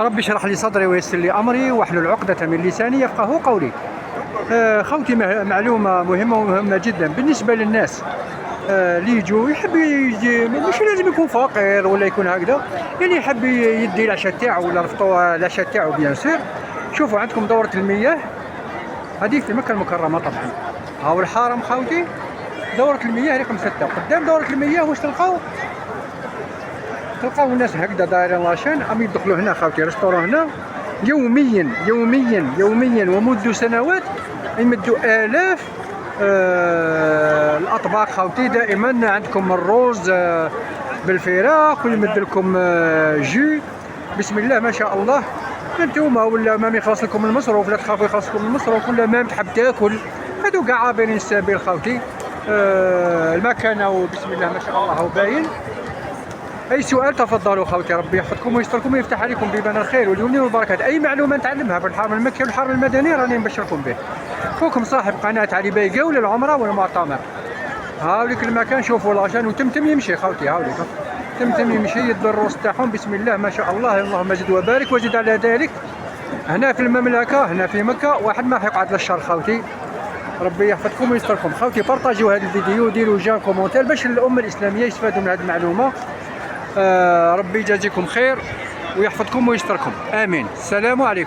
ربي اشرح لي صدري ويسر لي امري واحلل عقدة من لساني يفقهوا قولي. خوتي، معلومة مهمة ومهمة جدا بالنسبة للناس اللي يجوا يحب يجي، مش لازم يكون فقير ولا يكون هكذا، يعني يحب يدي العشاء تاعو ولا العشاء تاعو بيان سور. شوفوا عندكم دورة المياه هذه في مكة المكرمة طبعا، هاو الحرم خوتي. دورة المياه رقم 6 قدام دورة المياه. واش تلقاو الناس هكذا دايرين لاشين، عم يدخلوا هنا خوتي ريستورون هنا يوميا يوميا يوميا ومنذ سنوات يمدوا آلاف الأطباق خوتي. دائما عندكم الروز بالفراخ ويمد لكم جو، بسم الله ما شاء الله. انتوما ولا ما يخلص لكم المصروف، لا تخافوا يخلص لكم المصروف، ولا ما تحب تاكل، هادو كاع عابرين السبيل خوتي. المكانه وبسم الله ما شاء الله باين. اي سؤال تفضلوا خوتي، ربي يحفظكم ويستركم ويفتح عليكم بيبان الخير واليمن والبركات. اي معلومه نتعلمها في الحرم المكي والحرم المدني راني نبشركم به. خوكم صاحب قناه علي بايقه ولا العمره والمعتمر. هاوليك المكان، شوفوا لاشان وتمتم يمشي خوتي، هاوليك تمتم يمشي يد الروس تاعهم بسم الله ما شاء الله. اللهم زد وبارك وزد على ذلك. هنا في المملكه، هنا في مكه، واحد ما يقعد للشر خوتي. ربي يحفظكم ويستركم خوتي. بارطاجيو هذا الفيديو، ديروا جيم كومونتير باش الامه الاسلاميه يستفادوا من هذه المعلومه. ربي يجازيكم خير ويحفظكم ويستركم، امين. السلام عليكم.